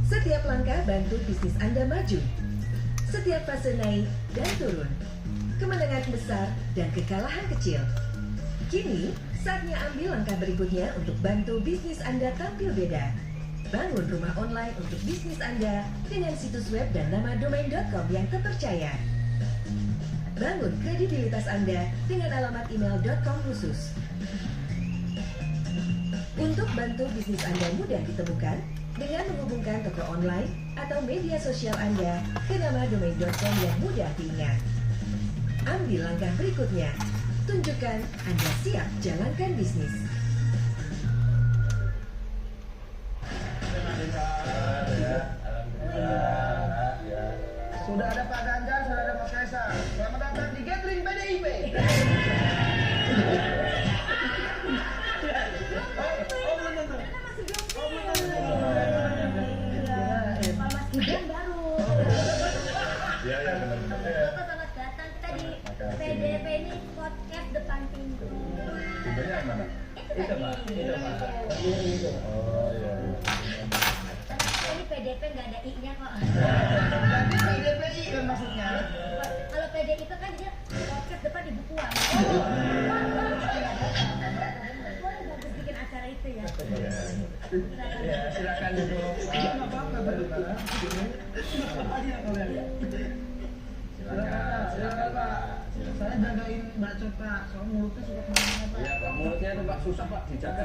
Setiap langkah bantu bisnis Anda maju. Setiap fase naik dan turun. Kemenangan besar dan kekalahan kecil. Kini, saatnya ambil langkah berikutnya untuk bantu bisnis Anda tampil beda. Bangun rumah online untuk bisnis Anda dengan situs web dan nama domain.com yang terpercaya. Bangun kredibilitas Anda dengan alamat email.com khusus. Untuk bantu bisnis Anda mudah ditemukan dengan menghubungkan toko online atau media sosial Anda ke nama domain.com yang mudah diingat. Ambil langkah berikutnya. Tunjukkan Anda siap jalankan bisnis. Sudah ada Pak Ganjar, sudah ada Mas Kaisang. Selamat datang di Gathering PDIP. Pak Mas Gibran baru. Iya, benar-benar. Bapak selamat datang kita di PDP ini podcast depan pintu. Pintunya yang mana? Itu tadi. Oh iya. Ini PDP nggak ada I-nya kok. Jadi PDPI kan maksudnya. Kalau PD itu kan dia podcast depan ibu puan. Bagus bikin acara itu ya. Ya, silakan duduk. Enggak apa-apa, Pak. Silakan Pak. Saya jagain Mbak Cot Pak, soal mulutnya suka kemana-mana Pak. Iya Pak, mulutnya itu Pak susah Pak dijaga.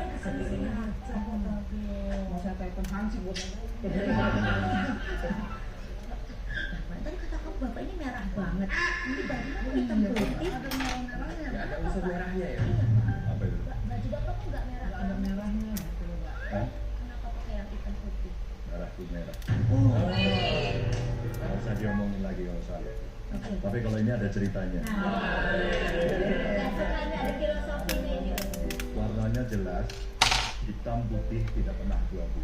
Mau saya telepon Hansi buat Tadi kata kamu bapak ini merah banget. Ini bajunya kok hitam putih. ada merah-merahnya. Ya ada unsur merahnya ya. Apa itu? Baju bapak kok nggak merah? Ada merahnya gitu loh, Pak. Hah? Kenapa pakai yang hitam putih? Merah tuh merah. Nggak usah diomongin lagi kalau salah. Tapi kalau ini ada ceritanya. Nggak suka ini ada filosofinya ini. Warnanya jelas, hitam putih tidak pernah abu-abu.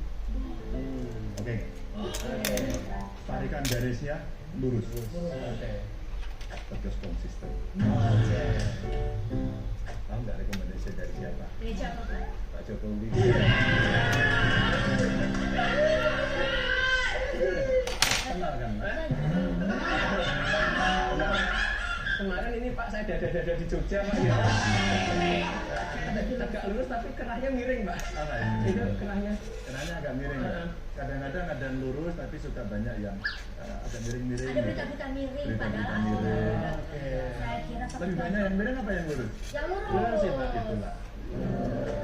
Oke. Tarikan garisnya lurus. Terus konsisten. Tahu nggak rekomendasi dari siapa? Dari siapa Pak? Pak Jokowi. Kenal kan? Kemarin ini Pak saya dada-dada di Jogja Pak ya. Agak lurus tapi kerahnya miring Pak. Apa ini? Itu kerahnya. Kerahnya agak miring ya. Kadang-kadang ada yang lurus tapi suka banyak yang agak miring-miring. Ada berita-berita miring Berita-berita padahal. miring. Saya kira pakai Lebih banyak yang miring apa yang lurus? yang lurus. Lurus ya Pak, itulah.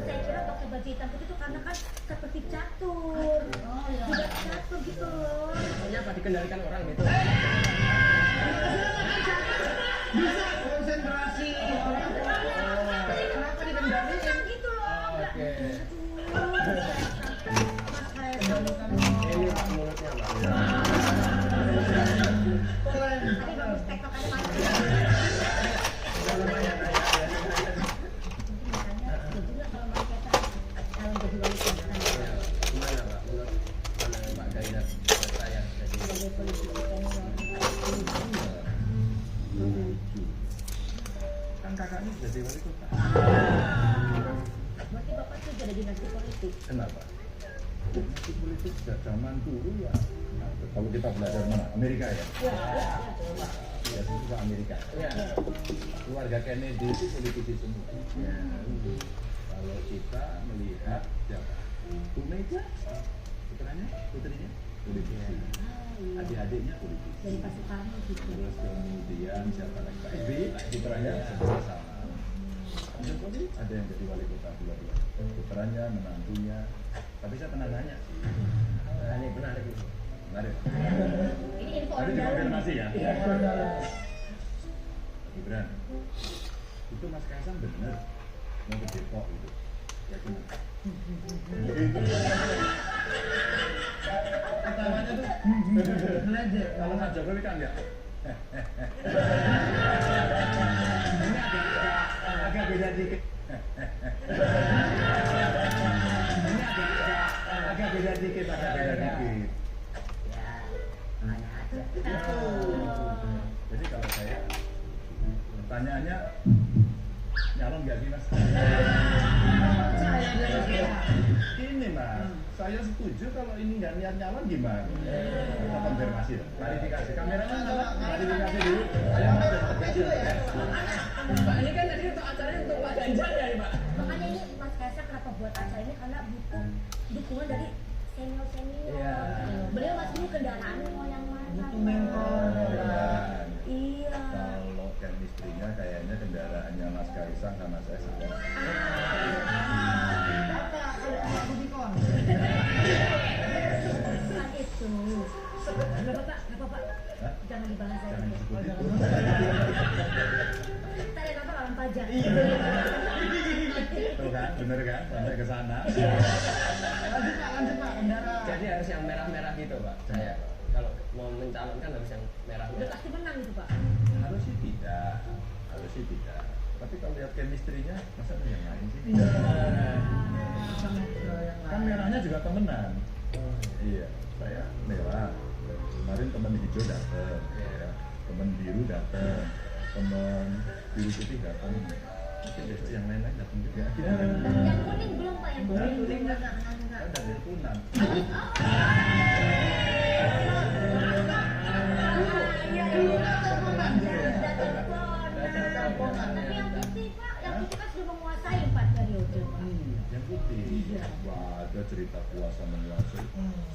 Saya kira pakai baju hitam putih itu karena kan seperti catur. Tidak catur gitu loh. Pokoknya Pak dikendalikan orang gitu. Bisa konsentrasi. Kenapa dikendalikan? Gitu loh. Nggak- Oke. Aduh. Mas Kaisang. Ini Pak mulutnya Pak. Tadi bagus tektokannya mantap. Lumayan ya. Juga kalau Mas Kaisang kalau jadi wali kota Gimana Pak? Menurut Pak Gainat saya jadi sebagai politisi Kan kakaknya jadi wali kota. berarti bapak tuh jadi dinasti politik. Kenapa? Dinasti politik sejak zaman dulu ya. Nah, kalau kita belajar mana? Amerika ya. Ya, itu juga Amerika. ya. Keluarga Kennedy itu politisi semua. Ya. Kalau kita melihat siapa? Bu Mega, putrinya politisi. Adik-adiknya politisi. Dari Pak Soekarno gitu. Terus kemudian siapa lagi? Pak SBY, putranya sebenarnya sama. Jokowi ada yang jadi wali kota dua-dua. Putranya, menantunya. Tapi saya pernah nanya. Nah, ini benar ini. Menarik. Ini info Tadi orang dalam. dikonfirmasi ya. Iya, orang dalam. Gibran, itu Mas Kaisang bener mau ke Depok itu. Ketawanya tuh belajar. Kalau Pak Jokowi kan ya. Ini agak beda dikit. Ini agak beda dikit. Jadi kalau saya pertanyaannya nyalon nggak sih Mas? Ini Mas, saya setuju kalau ini nggak niat nyalon gimana? Kita konfirmasi, klarifikasi. Kameranya mana? Klarifikasi dulu. Ayo Mas, Pak, ini kan tadi untuk acaranya untuk Pak Ganjar ya, Pak? Makanya ini Mas Kaisang kenapa buat acara ini karena butuh dukungan dari senior-senior. Iya. Beliau masih punya kendaraan mau yang mana? Butuh mentor. Iya. kalau chemistry-nya kayaknya kendaraannya Mas Kaisang sama saya sama. Bukan itu. Nggak apa-apa. Hah? Jangan dibahas Jangan lagi. disebut itu. Kita lihat apa lawan pajak. Tuh kan, bener kan? Sampai ke sana. Lanjut Pak, kendaraan. Jadi harus yang merah-merah gitu Pak. Saya kalau mau mencalonkan harus yang Udah merah-merah. pasti menang itu Pak. Harus sih tidak. Tapi kalau lihat chemistry-nya, masa ada yang lain sih? Kan merahnya juga temenan. Iya, saya merah. Kemarin teman hijau datang, ya. Teman biru datang, teman biru putih datang. Mungkin besok yang lain-lain datang juga. Yang kuning belum Pak, yang kuning. Kuning enggak. Saya dari Tunan. Tapi yang putih Pak, yang putih kan sudah menguasai 4 periode Pak. Yang putih. Wah, ada cerita puasa menguasai.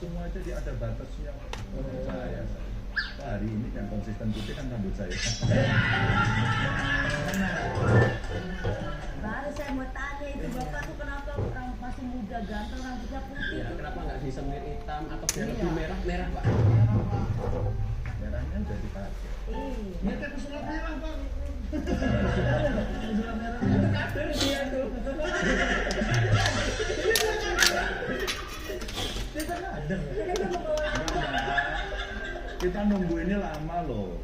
Semua aja dia ada batasnya. Menurut saya. Wah, hari ini yang konsisten putih kan rambut saya. Baru saya mau tanya itu Bapak tuh kenapa orang masih muda ganteng rambutnya putih? Ya, kenapa nggak disemir hitam atau biar lebih merah-merah Pak? Merahnya udah dipakai. Ini kayak pesulap merah Pak. Pesulap merah. Itu kader dia tuh. Kita kader. Kita nunggu ini lama loh.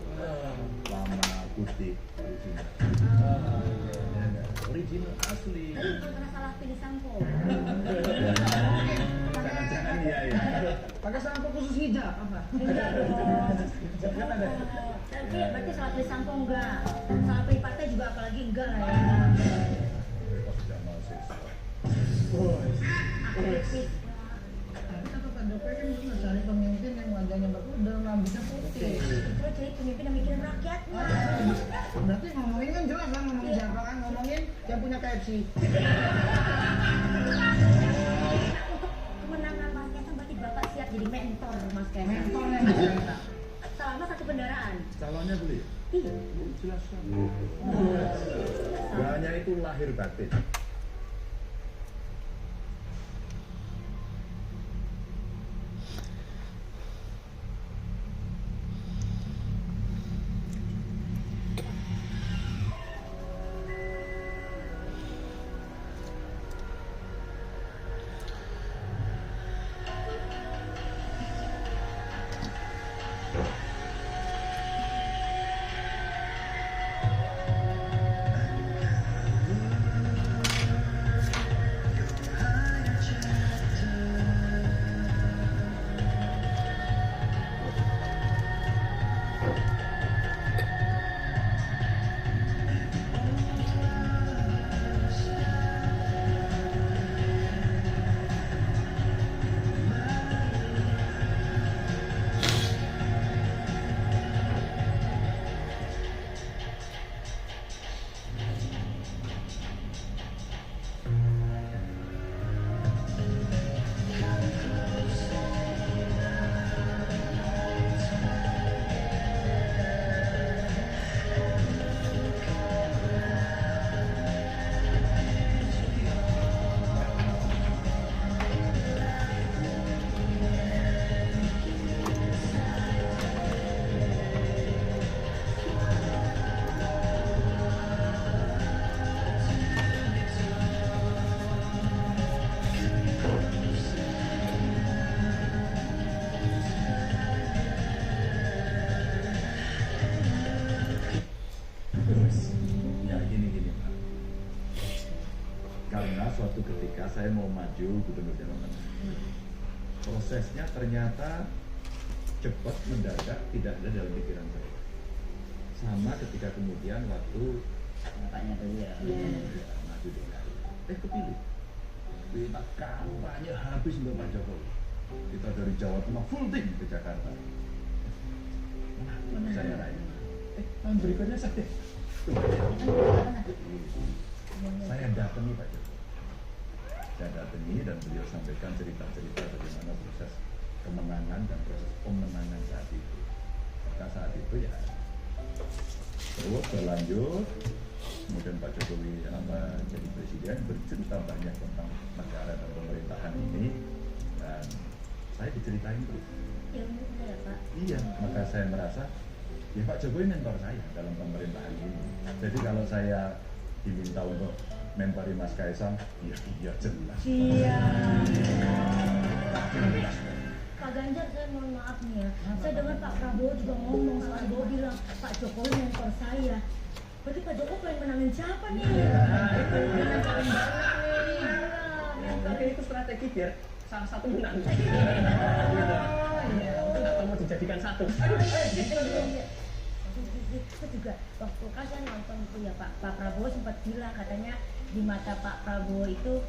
Lama putih. Original. Ya, enggak? Original asli. Tadi bukan karena salah pilih sampo. Jangan-jangan iya ya. Pakai sampo khusus hijab apa? Enggak dong. Kan ada. Nanti berarti salah pilih sampo enggak. Salah pilih partai juga apalagi enggak lah ya. Mereka sudah mau siswa. Aktivis. Tapi kata Pak Jokowi kan cuma cari pemimpin yang wajahnya bagus dan rambutnya putih. Itu jadi pemimpin yang mikirin rakyatnya. Berarti ngomongin kan jelas kan ngomongin siapa kan ngomongin yang punya KFC. Untuk kemenangan Mas Kaisang berarti Bapak siap jadi mentor Mas Kaisang. Mentornya Selama satu kendaraan. Calonnya beli. Iya. Jelas kan. Gaknya itu lahir batin. saya mau maju Gubernur Jawa Tengah. Prosesnya ternyata cepat, mendadak, tidak ada dalam pikiran saya. Sama ketika kemudian waktu Tanya beliau. maju DKI, kepilih. Kita kampanye habis untuk Pak Jokowi. Kita dari Jawa Tengah full tim ke Jakarta. Saya raih. Tahun berikutnya saya datangi Pak Jokowi. Saya datangi dan beliau sampaikan cerita-cerita bagaimana proses kemenangan dan proses pemenangan saat itu. Maka saat itu ya terus berlanjut. Kemudian Pak Jokowi jadi presiden, bercerita banyak tentang negara dan pemerintahan ini, dan saya diceritain terus. Ya benar Pak. Iya, maka saya merasa ya Pak Jokowi mentor saya dalam pemerintahan ini. Jadi kalau saya diminta untuk mentori Mas Kaisang, ya jelas. Iya. Pak Ganjar, saya mohon maaf nih ya. Saya dengar Pak Prabowo juga ngomong, Pak Prabowo bilang Pak Jokowi mentor saya. Berarti Pak Jokowi pengen menangin siapa nih? Tapi itu strategi biar salah satu menang. Atau mau dijadikan satu. Itu juga waktu kan saya nonton itu ya Pak Prabowo sempat bilang katanya di mata Pak Prabowo itu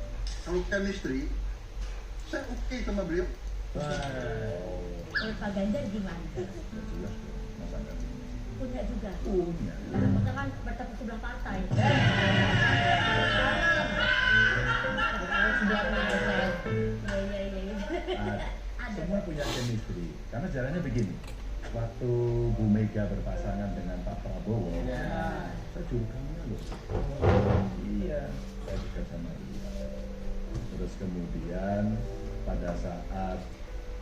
kalau chemistry saya oke sama beliau. Pak Ganjar gimana? Jelas, Mas Anda. Punya juga. Punya. Kita kan bertemu sebelah partai. Semua punya chemistry. Karena jalannya begini. Waktu Bu Mega berpasangan dengan Pak Prabowo, saya jurkamnya loh. Iya, saya dekat sama dia. Terus kemudian pada saat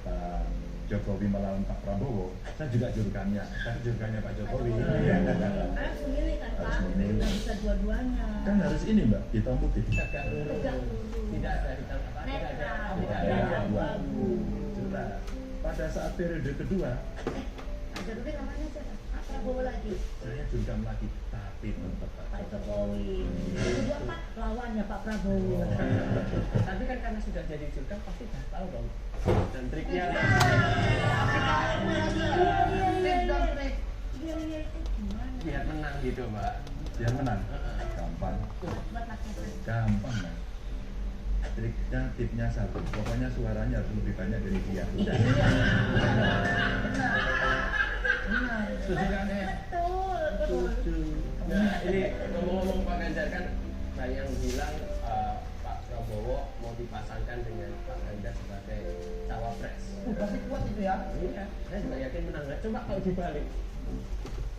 Pak Jokowi melawan Pak Prabowo, saya juga jurukannya. Saya jurukannya Pak Jokowi. Harus memilih kan Pak? Harus memilih. Nggak bisa dua-duanya. Kan harus ini Mbak, hitam putih. Tegak lurus. Tidak ada hitam apa? Netral. Tidak ada abu-abu. Jelas. Pada saat periode kedua, Pak Jokowi namanya siapa? Pak Prabowo lagi. saya jurkam lagi, tapi tetap Pak Jokowi. Kedua Pak lawannya Pak Prabowo. Tapi kan karena sudah jadi jurkam pasti sudah tahu dong. Dan triknya. Iya itu gimana? Biar menang gitu Mbak. Biar menang. Gampang. Buat rakyat. Gampang Mas. Triknya, tipnya satu. Pokoknya suaranya harus lebih banyak dari dia. Udah. Setuju kan ya? Betul. Nah ini ngomong-ngomong Pak Ganjar kan banyak yang bilang Pak Prabowo mau dipasangkan dengan Pak Ganjar sebagai cawapres. Pasti kuat itu ya. Iya, saya juga yakin menang. Nah, coba kalau dibalik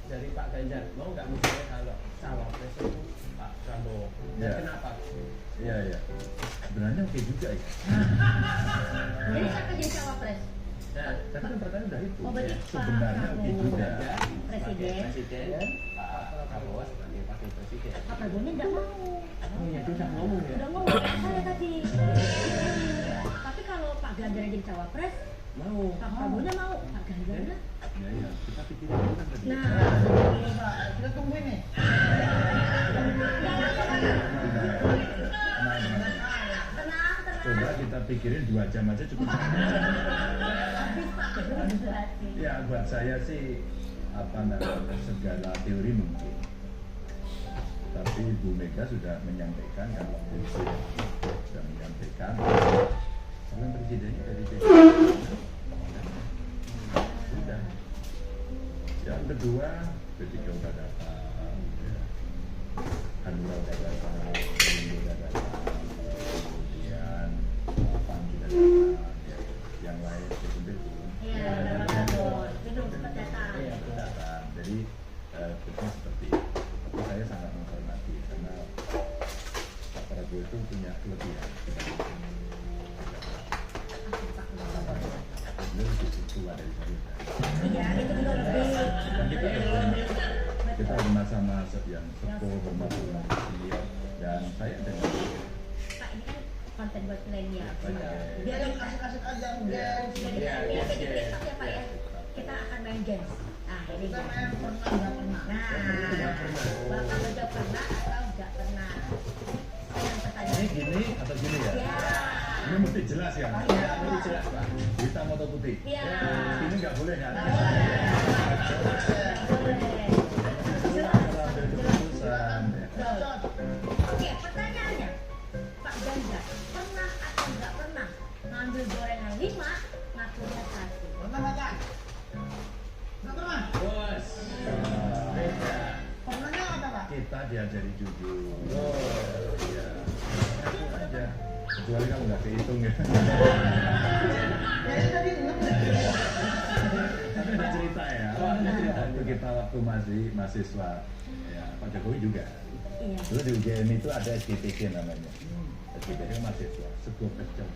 dari Pak Ganjar, mau nggak misalnya kalau cawapres itu Pak Prabowo? Dan Ya. kenapa? Iya, iya. Sebenarnya oke juga ya. Jadi siapa jadi cawapres? Nah, Tapi kan pertanyaan udah itu. Oh, berarti Sebenarnya Pak oke Prabowo. juga. Presiden. Presiden, Pak Prabowo sebagai wakil presiden. Pak Prabowo ini nggak mau. Oh iya, dia udah ngomong ya. Udah ngomong kayak saya tadi. Tapi kalau Pak Ganjar jadi cawapres, Mau. Pak Prabowo-nya mau. Pak Ganjarnya? Ya, iya. Kita pikirin dulu kan tadi. Nah, Kita tunggu ini. tenang. Coba kita pikirin 2 jam aja cukup. Habis Pak berarti. Ya buat saya sih segala teori mungkin. Tapi Bu Mega sudah menyampaikan kalau sudah menyampaikan calon presidennya dari PDIP. Sudah. Yang kedua, P3 udah datang, ya. Hanura udah datang, Perindo udah datang, kemudian PAN sudah datang, ya. Yang lain itu. Iya, Pak Prabowo. Itu sempat datang. Iya, datang. Jadi tipsnya seperti itu. Tapi saya sangat menghormati karena Pak Prabowo itu punya kelebihan. Beliau lebih tua dari saya. Iya, itu juga lebih. Dan kita sama-sama yang sepuh, hormati senior, dan saya dengan Pak, ini kan konten buat milenial. Biar yang kasih-kasih aja, Biar jadi TikTok ya Pak ya. Kita akan main games. Nah, ini kita games. main pernah nggak pernah. Nah, Bapak udah pernah atau nggak pernah? Saya yang pertanyaan. gini atau gini ya? Ya. Ini mesti jelas ya? Iya, ini jelas Pak. Hitam atau putih? Iya. Ini nggak boleh ya? Boleh. Ambil keputusan ya. Oke, pertanyaannya, Pak Ganjar pernah atau nggak pernah ngambil gorengan 5, ngakunya 1? Pernah nggak, Kak? Nggak pernah. Bos. Pernahnya apa, Pak? Kita diajari jujur. Iya. Ngaku aja. Kecuali kamu nggak kehitung ya. Kayaknya tadi enggak. Tapi ada cerita ya. Waktu kita waktu masih mahasiswa, ya Pak Jokowi juga. Iya. Dulu di UGM itu ada SGPG namanya. SGPG mahasiswa, sego pecel.